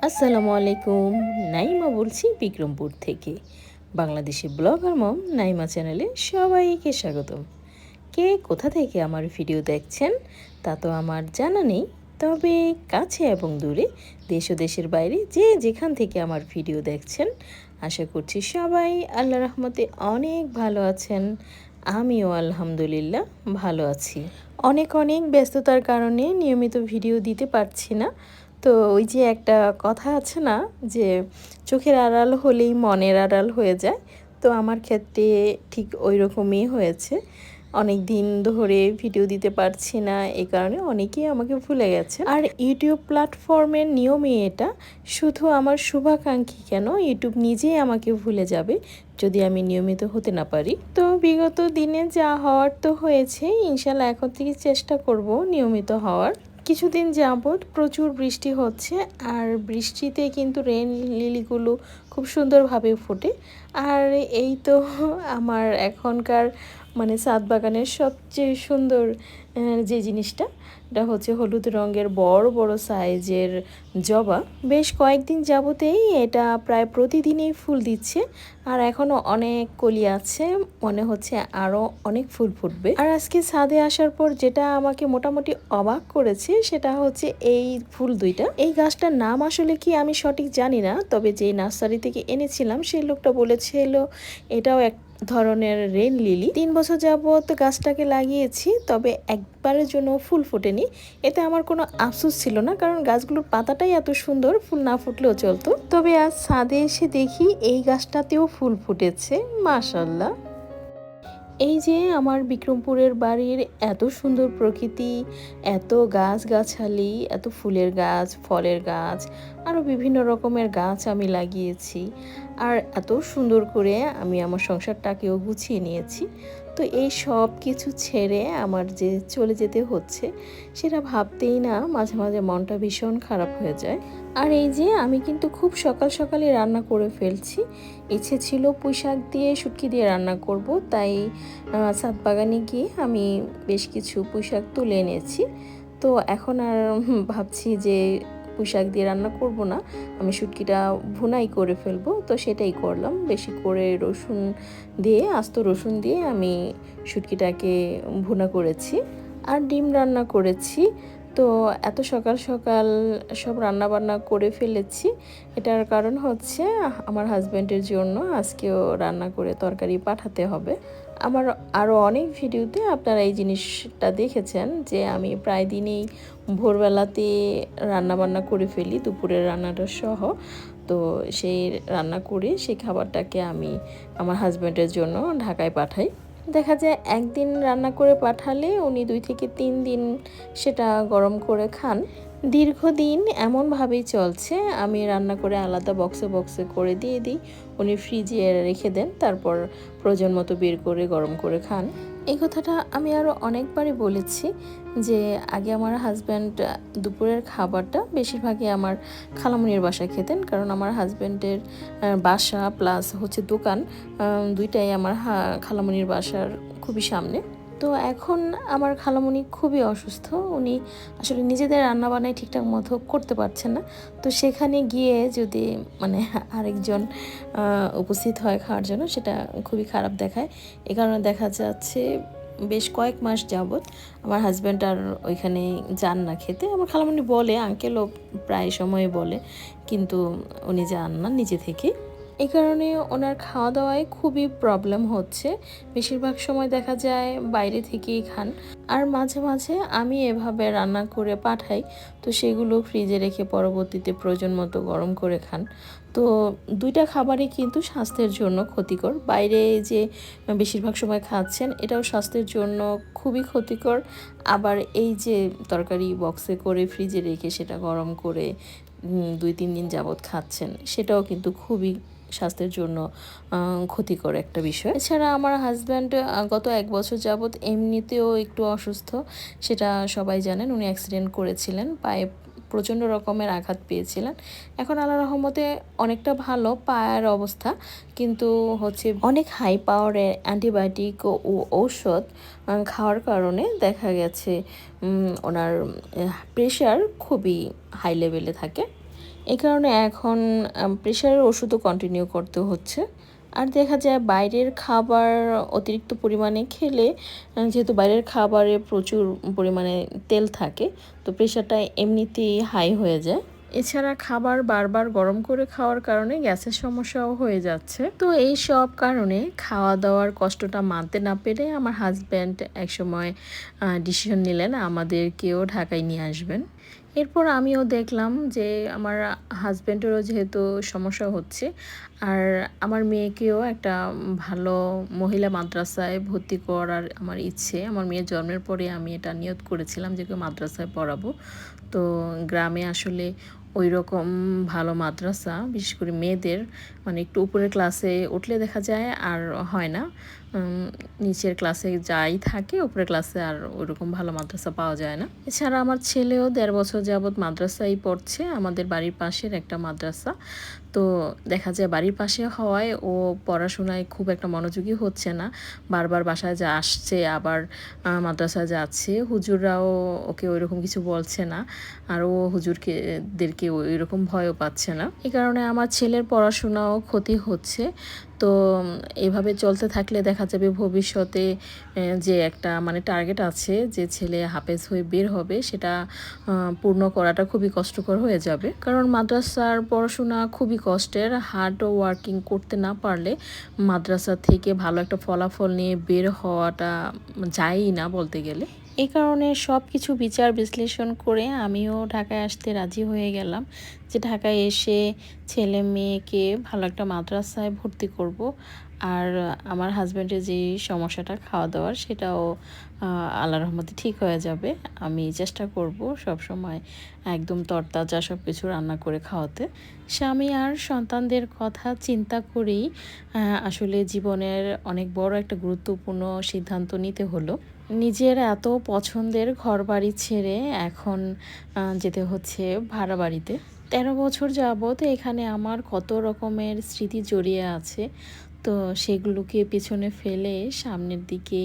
আসসালামু আলাইকুম। নাইমা বলছি বিক্রমপুর থেকে। বাংলাদেশি ব্লগার মম নাইমা চ্যানেলে সবাইকে স্বাগতম। কে কোথা থেকে আমার ভিডিও দেখছেন তা তো আমার জানা নেই, তবে কাছে এবং দূরে, দেশ ও দেশের বাইরে যে যেখান থেকে আমার ভিডিও দেখছেন, আশা করছি সবাই আল্লাহ রহমতে অনেক ভালো আছেন। আমিও আলহামদুলিল্লাহ ভালো আছি। অনেক অনেক ব্যস্ততার কারণে নিয়মিত ভিডিও দিতে পারছি না। তো ওই যে একটা কথা আছে না, যে চোখের আড়াল হলেই মনের আড়াল হয়ে যায়। তো আমার ক্ষেত্রে ঠিক ওই রকমই হয়েছে। অনেক দিন ধরে ভিডিও দিতে পারছি না, এই কারণে অনেকেই আমাকে ভুলে গেছে। আর ইউটিউব প্ল্যাটফর্মের নিয়মই এটা, শুধু আমার শুভাকাঙ্ক্ষী কেন, ইউটিউব নিজেই আমাকে ভুলে যাবে যদি আমি নিয়মিত হতে না পারি। তো বিগত দিনে যা হওয়ার তো হয়েছে, ইনশাল্লাহ এখন থেকে চেষ্টা করব নিয়মিত হওয়ার। কিছুদিন যাবৎ প্রচুর বৃষ্টি হচ্ছে, আর বৃষ্টিতে কিন্তু রেন লিলিগুলো খুব সুন্দরভাবে ফোটে। আর এই তো আমার এখনকার ছাদ বাগানের সবচেয়ে সুন্দর যে জিনিসটা, এটা হচ্ছে হলুদ রঙের বড় বড় সাইজের জবা। বেশ কয়েকদিন যাবতেই এটা প্রায় প্রতিদিনই ফুল দিচ্ছে, আর এখনও অনেক কলি আছে, মনে হচ্ছে আরও অনেক ফুল ফুটবে। আর আজকে ছাদে আসার পর যেটা আমাকে মোটামুটি অবাক করেছে সেটা হচ্ছে এই ফুল দুইটা। এই গাছটার নাম আসলে কি আমি সঠিক জানি না, তবে যে নার্সারি থেকে এনেছিলাম সেই লোকটা বলেছিল এটাও এক ধরনের রেন লিলি। 3 বছর যাবত গাছটাকে লাগিয়েছি, তবে একবারের জন্য ফুল ফোটেনি। এতে আমার কোনো আফসোস ছিল না, কারণ গাছগুলোর পাতাটাই এত সুন্দর, ফুল না ফুটলেও চলতো। তবে আজ ছাদে এসে দেখি এই গাছটাতেও ফুল ফুটেছে, মাশাআল্লাহ। এই যে আমার বিক্রমপুরের বাড়ির এত সুন্দর প্রকৃতি, এত গাছগাছালি, এত ফুলের গাছ, ফলের গাছ, আরও বিভিন্ন রকমের গাছ আমি লাগিয়েছি। আর এত সুন্দর করে আমি আমার সংসারটাকেও গুছিয়ে নিয়েছি। তো এই সব কিছু ছেড়ে আমার যে চলে যেতে হচ্ছে, সেটা ভাবতেই না মাঝে মাঝে মনটা ভীষণ খারাপ হয়ে যায়। আর এই যে আমি কিন্তু খুব সকাল সকালে রান্না করে ফেলছি। ইচ্ছে ছিল পুঁইশাক দিয়ে শুটকি দিয়ে রান্না করব, তাই ছাদ বাগানে গিয়ে আমি বেশ কিছু পুঁইশাক তুলে এনেছি। তো এখন আর ভাবছি যে পুঁইশাক দিয়ে রান্না করব না, আমি শুটকিটা ভুনাই করে ফেলবো। তো সেটাই করলাম, বেশি করে রসুন দিয়ে, আস্ত রসুন দিয়ে আমি শুটকিটাকে ভুনা করেছি। আর ডিম রান্না করেছি। তো এত সকাল সকাল সব রান্না বান্না করে ফেলেছি। এটার কারণ হচ্ছে আমার হাজব্যান্ডের জন্য আজকেও রান্না করে তরকারি পাঠাতে হবে। আমার আরও অনেক ভিডিওতে আপনারা এই জিনিসটা দেখেছেন যে আমি প্রায় দিনেই ভোরবেলাতে রান্না বান্না করে ফেলি, দুপুরের রান্নাটা সহ। তো সেই রান্না করে সেই খাবারটাকে আমি আমার হাজব্যান্ডের জন্য ঢাকায় পাঠাই। দেখা যায় একদিন রান্না করে পাঠালে উনি 2 থেকে 3 দিন সেটা গরম করে খান। দীর্ঘদিন এমনভাবেই চলছে, আমি রান্না করে আলাদা বক্সে বক্সে করে দিয়ে দিই, উনি ফ্রিজে রেখে দেন, তারপর প্রয়োজন মতো বের করে গরম করে খান। এই কথাটা আমি আরও অনেকবারই বলেছি যে আগে আমার হাজব্যান্ড দুপুরের খাবারটা বেশিরভাগই আমার খালামণির বাসায় খেতেন, কারণ আমার হাজব্যান্ডের বাসা প্লাস হচ্ছে দোকান, দুইটাই আমার খালামণির বাসার খুবই সামনে। তো এখন আমার খালামণি খুবই অসুস্থ, উনি আসলে নিজেদের রান্নাবান্নায় ঠিকঠাক মতো করতে পারছেন না। তো সেখানে গিয়ে যদি আরেকজন উপস্থিত হয় খাওয়ার জন্য, সেটা খুবই খারাপ দেখায়। এ কারণে দেখা যাচ্ছে বেশ কয়েক মাস যাবৎ আমার হাজব্যান্ড আর ওইখানে যান না খেতে। আমার খালামণি বলে, আঙ্কেলও প্রায় সময় বলে, কিন্তু উনি যান না নিজে থেকে। এই কারণে ওনার খাওয়া দাওয়ায় খুবই প্রবলেম হচ্ছে, বেশিরভাগ সময় দেখা যায় বাইরে থেকেই খান। আর মাঝে মাঝে আমি এভাবে রান্না করে পাঠাই, তো সেগুলো ফ্রিজে রেখে পরবর্তীতে প্রয়োজন মতো গরম করে খান। তো দুইটা খাবারই কিন্তু স্বাস্থ্যের জন্য ক্ষতিকর। বাইরে যে বেশিরভাগ সময় খাচ্ছেন, এটাও স্বাস্থ্যের জন্য খুবই ক্ষতিকর। আবার এই যে তরকারি বক্সে করে ফ্রিজে রেখে সেটা গরম করে 2-3 দিন যাবৎ খাচ্ছেন, সেটাও কিন্তু খুবই স্বাস্থ্যের জন্য ক্ষতিকর একটা বিষয়। এছাড়া আমার হাজব্যান্ড গত 1 বছর যাবৎ এমনিতেও একটু অসুস্থ, সেটা সবাই জানেন। উনি অ্যাক্সিডেন্ট করেছিলেন, পায়ে প্রচণ্ড রকমের আঘাত পেয়েছিলেন। এখন আল্লাহর রহমতে অনেকটা ভালো পায়ের অবস্থা, কিন্তু হচ্ছে অনেক হাই পাওয়ারের অ্যান্টিবায়োটিক ও ঔষধ খাওয়ার কারণে দেখা গেছে ওনার প্রেশার খুবই হাই লেভেলে থাকে। এই কারণে এখন প্রেশারের ওষুধও কন্টিনিউ করতে হচ্ছে। আর দেখা যায় বাইরের খাবার অতিরিক্ত পরিমাণে খেলে, যেহেতু বাইরের খাবারে প্রচুর পরিমাণে তেল থাকে, তো প্রেশারটা এমনিতেই হাই হয়ে যায়। এছাড়া খাবার বারবার গরম করে খাওয়ার কারণে গ্যাসের সমস্যাও হয়ে যাচ্ছে। তো এই সব কারণে খাওয়া দাওয়ার কষ্টটা মানতে না পেরে আমার হাজব্যান্ড একসময় ডিসিশন নিলেন আমাদেরকেও ঢাকায় নিয়ে আসবেন। এরপর আমিও দেখলাম যে আমার হাজব্যান্ডেরও যেহেতু সমস্যা হচ্ছে, আর আমার মেয়েকেও একটা ভালো মহিলা মাদ্রাসায় ভর্তি করার আমার ইচ্ছে। আমার মেয়ের জন্মের পরে আমি এটা নিয়ত করেছিলাম যে মাদ্রাসায় পড়াবো। তো গ্রামে আসলে ওই রকম ভালো মাদ্রাসা, বিশেষ করে মেয়েদের, মানে একটু উপরের ক্লাসে উঠলে দেখা যায় আর হয় না, নিচের ক্লাসে যাই থাকে উপরের ক্লাসে আর ওইরকম ভালো মাদ্রাসা পাওয়া যায় না। এছাড়া আমার ছেলেও ১.৫ বছর যাবৎ মাদ্রাসায় পড়ছে, আমাদের বাড়ির পাশের একটা মাদ্রাসা। তো দেখা যায় বাড়ির পাশে হওয়ায় ও পড়াশোনায় খুব একটা মনোযোগী হচ্ছে না, বারবার বাসায় যা আসছে আবার মাদ্রাসায় যাচ্ছে। হুজুররাও ওকে ওইরকম কিছু বলছে না, আর ও হুজুরদেরকে ওইরকম ভয়ও পাচ্ছে না। এই কারণে আমার ছেলের পড়াশোনাও ক্ষতি হচ্ছে। তো এভাবে চলতে থাকলে দেখা যাবে ভবিষ্যতে যে একটা মানে টার্গেট আছে যে ছেলে হাফেজ হয়ে বের হবে, সেটা পূর্ণ করাটা খুবই কষ্টকর হয়ে যাবে। কারণ মাদ্রাসার পড়াশোনা খুবই কষ্টের, হার্ড ওয়ার্কিং করতে না পারলে মাদ্রাসা থেকে ভালো একটা ফলাফল নিয়ে বের হওয়াটা যায়ই না বলতে গেলে। এই কারণে সব কিছু বিচার বিশ্লেষণ করে আমিও ঢাকায় আসতে রাজি হয়ে গেলাম যে ঢাকায় এসে ছেলে মেয়েকে ভালো একটা মাদ্রাসায় ভর্তি করব। আর আমার হাজব্যান্ডের যে সমস্যাটা খাওয়া দাওয়ার, সেটাও আল্লাহর রহমতে ঠিক হয়ে যাবে। আমি চেষ্টা করব সব সময় একদম তরতাজা সব কিছু রান্না করে খাওয়াতে। স্বামী আর সন্তানদের কথা চিন্তা করেই আসলে জীবনের অনেক বড় একটা গুরুত্বপূর্ণ সিদ্ধান্ত নিতে হলো। নিজের এত পছন্দের ঘরবাড়ি ছেড়ে এখন যেতে হচ্ছে ভাড়া বাড়িতে। ১৩ বছর যাবৎ এখানে আমার কত রকমের স্মৃতি জড়িয়ে আছে, তো সেগুলোকে পিছনে ফেলে সামনের দিকে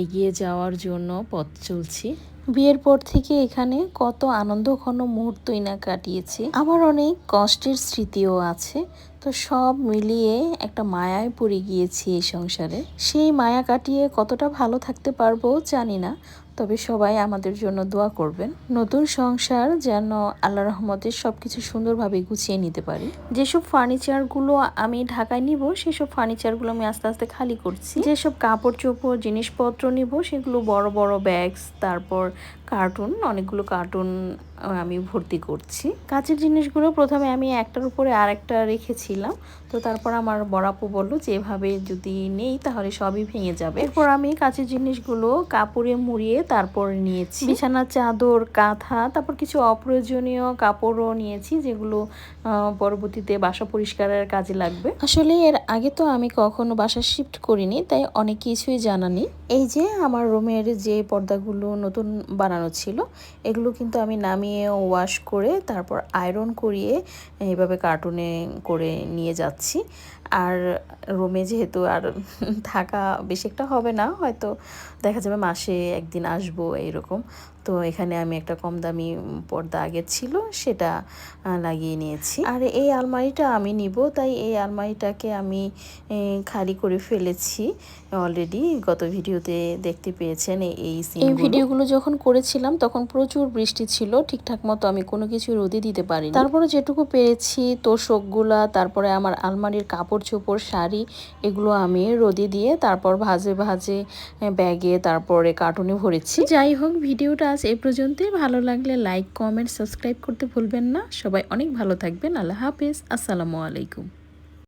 এগিয়ে যাওয়ার জন্য পথ চলছি। বিয়ের পর থেকে এখানে কত আনন্দঘন মুহূর্তই না কাটিয়েছি, আবার অনেক কষ্টের স্মৃতিও আছে। তো সব মিলিয়ে একটা মায়ায় পড়ে গিয়েছি এই সংসারে। সেই মায়া কাটিয়ে কতটা ভালো থাকতে পারবো জানি না, তবে সবাই আমাদের জন্য দোয়া করবেন। নতুন সংসার যেন আল্লাহ রহমতে সব কিছু সুন্দরভাবে গুছিয়ে নিতে পারি। যেসব ফার্নিচারগুলো আমি ঢাকায় নিব, সেসব ফার্নিচারগুলো আমি আস্তে আস্তে খালি করছি। যেসব কাপড় চোপড় জিনিসপত্র নিব, সেগুলো বড় বড় ব্যাগস, তারপর কার্টুন, অনেকগুলো কার্টুন আমি ভর্তি করছি। কাচের জিনিসগুলো প্রথমে আমি একটার উপরে আরেকটা রেখেছিলাম, তো তারপর আমার বড় আপু বললো যে এভাবে যদি নেই তাহলে সবই ভেঙে যাবে। এরপর আমি কাচের জিনিসগুলো কাপড়ে মুড়িয়ে তারপর নিয়েছি বিছানার চাদর, কাঁথা, তারপর কিছু অপ্রয়োজনীয় কাপড়ও নিয়েছি যেগুলো পরবর্তীতে বাসা পরিষ্কারের কাজে লাগবে। আসলে এর আগে তো আমি কখনো বাসা শিফট করিনি, তাই অনেক কিছুই জানা নেই। এই যে আমার রুমের যে পর্দাগুলো নতুন বানানো ছিল, এগুলো কিন্তু আমি নামিয়ে ওয়াশ করে তারপর আয়রন করিয়ে এইভাবে কার্টুনে করে নিয়ে যাচ্ছি। আর রুমে যেহেতু আর থাকা বেশি একটা হবে না, হয়তো দেখা যাবে মাসে একদিন আসবো এইরকম, তো এখানে আমি একটা কম দামি পর্দা আগের ছিল সেটা লাগিয়ে নিয়েছি। আর এই আলমারিটা আমি নিব, তাই এই আলমারিটাকে আমি খালি করে ফেলেছি অলরেডি। গত ভিডিওতে দেখতে পেয়েছেন এই ভিডিওগুলো যখন করেছিলাম তখন প্রচুর বৃষ্টি ছিল, ঠিকঠাক মতো আমি কোনো কিছু রোদে দিতে পারিনি। তারপরে যেটুকু পেরেছি তোষকগুলা, তারপরে আমার আলমারির কাপড় চোপড়, শাড়ি, এগুলো আমি রোদে দিয়ে তারপর ভাজে ভাজে ব্যাগে তারপরে কার্টুনে ভরেছি। যাই হোক, ভিডিওটা আজ এই পর্যন্তই। ভালো লাগলে লাইক, কমেন্ট, সাবস্ক্রাইব করতে ভুলবেন না। সবাই অনেক ভালো থাকবেন। আল্লাহ হাফেজ, আসসালামু আলাইকুম।